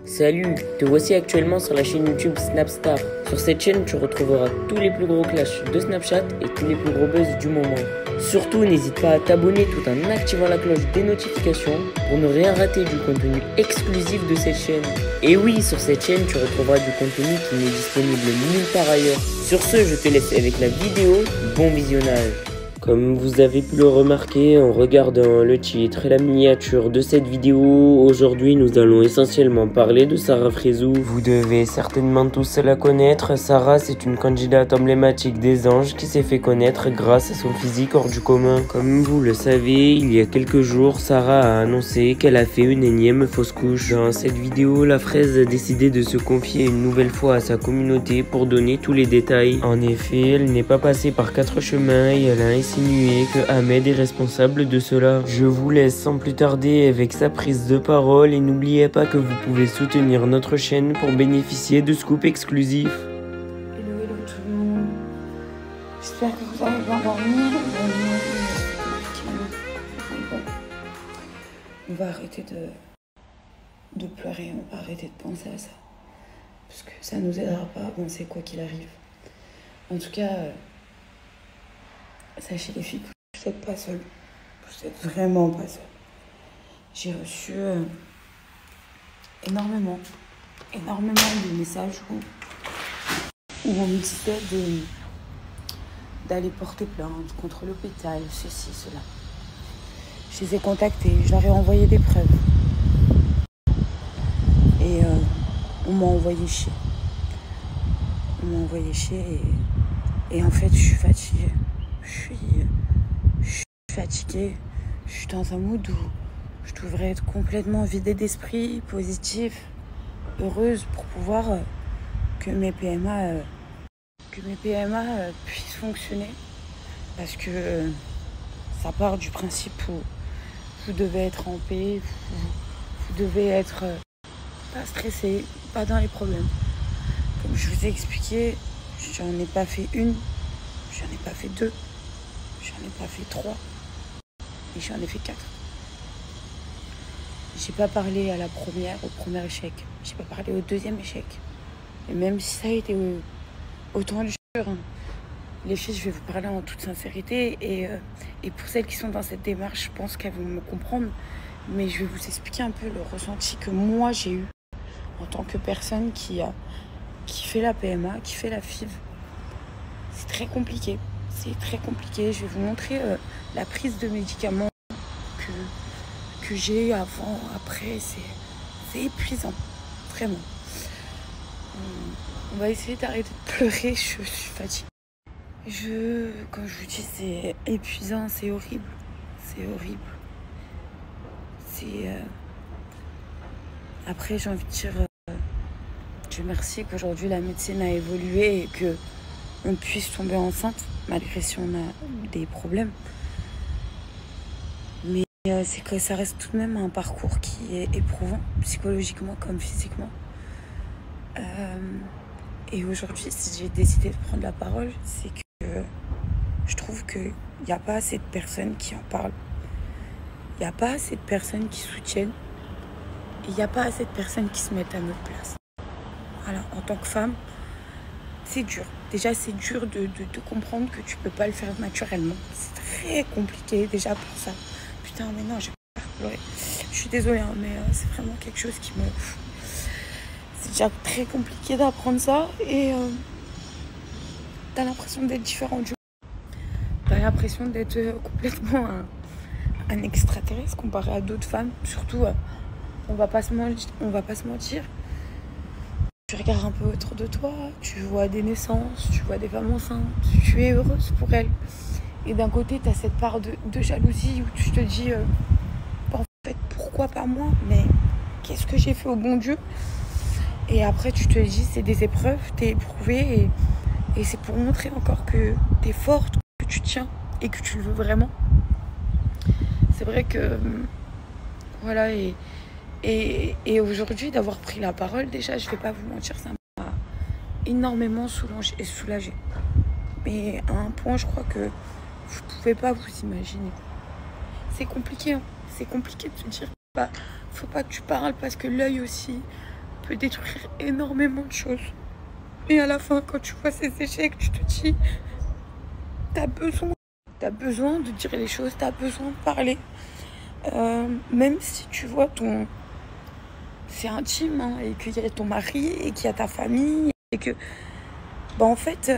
Salut, te voici actuellement sur la chaîne YouTube Snapstar. Sur cette chaîne, tu retrouveras tous les plus gros clashs de Snapchat et tous les plus gros buzz du moment. Surtout, n'hésite pas à t'abonner tout en activant la cloche des notifications pour ne rien rater du contenu exclusif de cette chaîne. Et oui, sur cette chaîne, tu retrouveras du contenu qui n'est disponible nulle part ailleurs. Sur ce, je te laisse avec la vidéo. Bon visionnage. Comme vous avez pu le remarquer en regardant le titre et la miniature de cette vidéo, aujourd'hui nous allons essentiellement parler de Sarah Frézou. Vous devez certainement tous la connaître. Sarah, c'est une candidate emblématique des anges qui s'est fait connaître grâce à son physique hors du commun. Comme vous le savez, il y a quelques jours, Sarah a annoncé qu'elle a fait une énième fausse couche. Dans cette vidéo, la fraise a décidé de se confier une nouvelle fois à sa communauté pour donner tous les détails. En effet, elle n'est pas passée par 4 chemins et elle a insinué que Ahmed est responsable de cela. Je vous laisse sans plus tarder avec sa prise de parole et n'oubliez pas que vous pouvez soutenir notre chaîne pour bénéficier de scoops exclusifs. Hello tout le monde, j'espère que vous allez bien dormir. On va arrêter de pleurer, on va arrêter de penser à ça, parce que ça nous aidera pas à avancer quoi qu'il arrive. En tout cas, sachez les filles, vous n'êtes pas seules, vous n'êtes vraiment pas seules. J'ai reçu énormément de messages où on me disait d'aller porter plainte contre l'hôpital, ceci, cela. Je les ai contactés, je leur ai envoyé des preuves. Et on m'a envoyé chier. Et en fait, je suis fatiguée. Je suis fatiguée. Je suis dans un mood où je devrais être complètement vidée d'esprit, positif, heureuse pour pouvoir que mes PMA puissent fonctionner. Parce que ça part du principe où vous devez être en paix, vous devez être pas stressé, pas dans les problèmes. Comme je vous ai expliqué, j'en ai pas fait une, j'en ai pas fait deux, j'en ai pas fait 3 et j'en ai fait 4. J'ai pas parlé au premier échec, j'ai pas parlé au deuxième échec. Et même si ça a été autant dur, hein. Les filles, je vais vous parler en toute sincérité et pour celles qui sont dans cette démarche, je pense qu'elles vont me comprendre. Mais je vais vous expliquer un peu le ressenti que moi j'ai eu en tant que personne qui fait la PMA, qui fait la FIV. C'est très compliqué. C'est très compliqué. Je vais vous montrer la prise de médicaments que j'ai avant, après. C'est épuisant. Vraiment. On va essayer d'arrêter de pleurer. Je suis fatiguée. Quand je vous dis, c'est épuisant, c'est horrible. C'est horrible. Après, j'ai envie de dire Dieu merci qu'aujourd'hui la médecine a évolué et qu'on puisse tomber enceinte malgré si on a des problèmes. Mais c'est que ça reste tout de même un parcours qui est éprouvant, psychologiquement comme physiquement. Et aujourd'hui, si j'ai décidé de prendre la parole, c'est que je trouve qu'il n'y a pas assez de personnes qui en parlent. Il n'y a pas assez de personnes qui soutiennent. Il n'y a pas assez de personnes qui se mettent à notre place. Voilà, en tant que femme, c'est dur. Déjà, c'est dur de comprendre que tu peux pas le faire naturellement. C'est très compliqué déjà pour ça. Putain, mais non, j'ai pas pleurer. Je suis désolée, hein, mais c'est vraiment quelque chose qui me... C'est déjà très compliqué d'apprendre ça et t'as l'impression d'être différent du... T'as l'impression d'être complètement un extraterrestre comparé à d'autres femmes. Surtout, on va pas se mentir. Tu regardes un peu autour de toi, tu vois des naissances, tu vois des femmes enceintes, tu es heureuse pour elles. Et d'un côté, tu as cette part de jalousie où tu te dis, en fait, pourquoi pas moi? Mais qu'est-ce que j'ai fait au bon Dieu? Et après, tu te dis, c'est des épreuves, t'es éprouvée et c'est pour montrer encore que t'es forte, que tu tiens et que tu le veux vraiment. C'est vrai que, voilà, et aujourd'hui, d'avoir pris la parole, déjà, je vais pas vous mentir, ça m'a énormément soulagée. Mais à un point, je crois que vous pouvez pas vous imaginer. C'est compliqué, hein. C'est compliqué de se dire, faut pas que tu parles parce que l'œil aussi peut détruire énormément de choses. Et à la fin, quand tu vois ces échecs, tu te dis, t'as besoin de dire les choses, t'as besoin de parler. Même si tu vois c'est intime, hein, et qu'il y a ton mari, et qu'il y a ta famille, et que, en fait,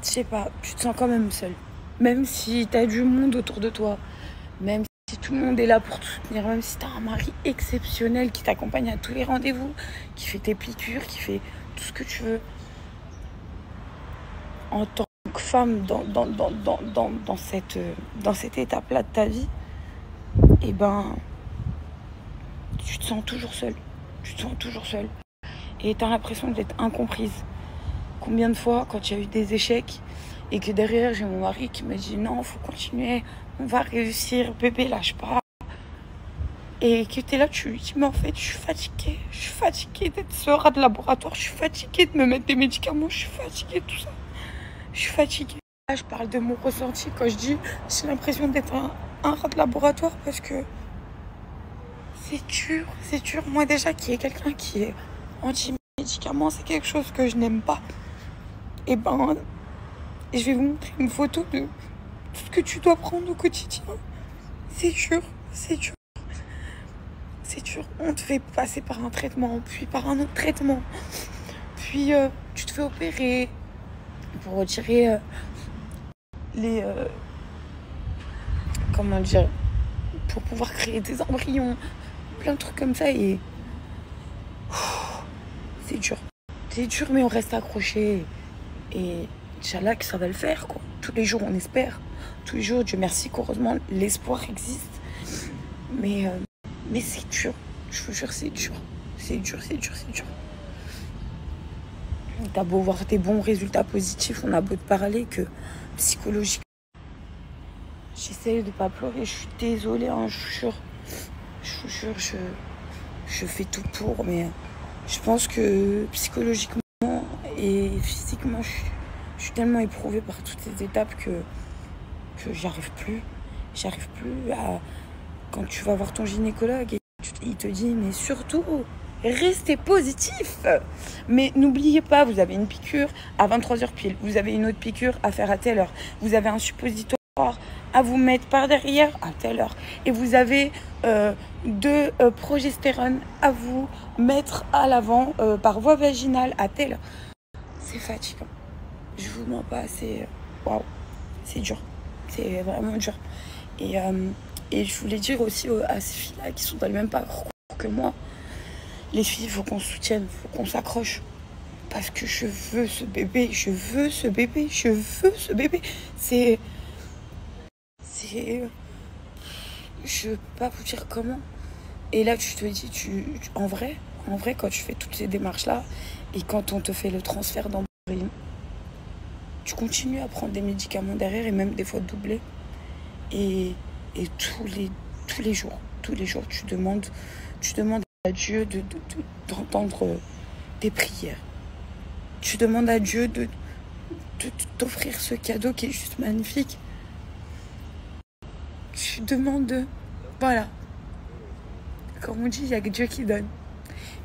je sais pas, tu te sens quand même seule. Même si t'as du monde autour de toi, même si tout le monde est là pour te soutenir, même si t'as un mari exceptionnel qui t'accompagne à tous les rendez-vous, qui fait tes piqûres, qui fait tout ce que tu veux. En tant que femme dans cette étape-là de ta vie, et tu te sens toujours seule. Tu te sens toujours seule. Et t'as l'impression d'être incomprise. Combien de fois, quand il y a eu des échecs, et que derrière, j'ai mon mari qui me dit « Non, faut continuer, on va réussir, bébé, lâche pas. » Et que t'es là, tu lui dis « Mais en fait, je suis fatiguée d'être ce rat de laboratoire, je suis fatiguée de me mettre des médicaments, je suis fatiguée de tout ça. Je suis fatiguée. » Là, je parle de mon ressenti quand je dis « J'ai l'impression d'être un rat de laboratoire parce que c'est dur, c'est dur. » Moi, déjà, qu'il y ait quelqu'un qui est anti-médicaments, c'est quelque chose que je n'aime pas. Et je vais vous montrer une photo de tout ce que tu dois prendre au quotidien. C'est dur, c'est dur. C'est dur. On te fait passer par un traitement, puis par un autre traitement. Puis tu te fais opérer pour retirer comment dire, pour pouvoir créer des embryons, plein de trucs comme ça. Et c'est dur. C'est dur, mais on reste accroché. Et Inch'Allah que ça va le faire, quoi. Tous les jours, on espère. Tous les jours, Dieu merci qu'heureusement, l'espoir existe. Mais c'est dur. Je vous jure, c'est dur. C'est dur. T'as beau voir des bons résultats positifs, on a beau te parler que psychologiquement. J'essaie de pas pleurer, je suis désolée, hein, je vous jure, je fais tout pour, mais je pense que psychologiquement et physiquement, je suis tellement éprouvée par toutes ces étapes que j'arrive plus. J'arrive plus à... Quand tu vas voir ton gynécologue et il te dit, mais surtout, restez positif. Mais n'oubliez pas, vous avez une piqûre à 23h pile. Vous avez une autre piqûre à faire à telle heure. Vous avez un suppositoire à vous mettre par derrière à telle heure. Et vous avez de progestérone à vous mettre à l'avant par voie vaginale à telle heure. C'est fatigant. Je vous mens pas, c'est... Waouh, c'est dur. C'est vraiment dur. Et je voulais dire aussi à ces filles-là qui sont dans le même parcours que moi, les filles, il faut qu'on se soutienne, il faut qu'on s'accroche. Parce que je veux ce bébé. C'est... Je peux pas vous dire comment. Et là, tu te dis, en vrai, quand tu fais toutes ces démarches-là, et quand on te fait le transfert d'embryon, tu continues à prendre des médicaments derrière, et même des fois doublés. Et tous les jours, tu demandes à Dieu d'entendre tes prières. Tu demandes à Dieu de t'offrir ce cadeau qui est juste magnifique. Tu demandes voilà. Comme on dit, il n'y a que Dieu qui donne.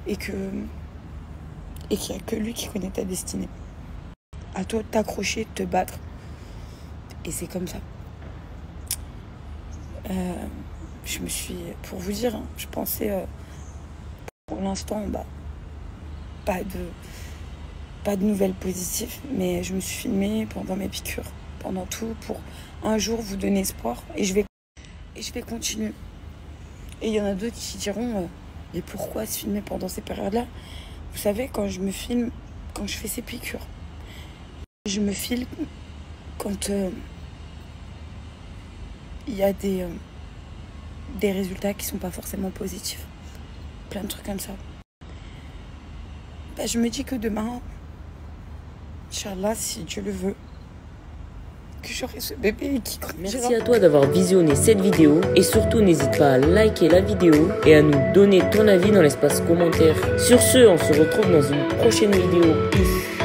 Et qu'il n'y a que lui qui connaît ta destinée. À toi de t'accrocher, de te battre. Et c'est comme ça. Je me suis... Pour vous dire, hein, je pensais... pour l'instant, pas de nouvelles positives. Mais je me suis filmée pendant mes piqûres. Pendant tout. Pour un jour vous donner espoir. Et je vais continuer. Et il y en a d'autres qui diront mais pourquoi se filmer pendant ces périodes-là? Vous savez, quand je me filme, quand je fais ces piqûres, je me filme quand il y a des résultats qui sont pas forcément positifs. Plein de trucs comme ça. Je me dis que demain, Inch'Allah, si Dieu le veut, que j'aurai ce bébé qui grandira. Merci à toi d'avoir visionné cette vidéo et surtout n'hésite pas à liker la vidéo et à nous donner ton avis dans l'espace commentaire. Sur ce, on se retrouve dans une prochaine vidéo. Peace.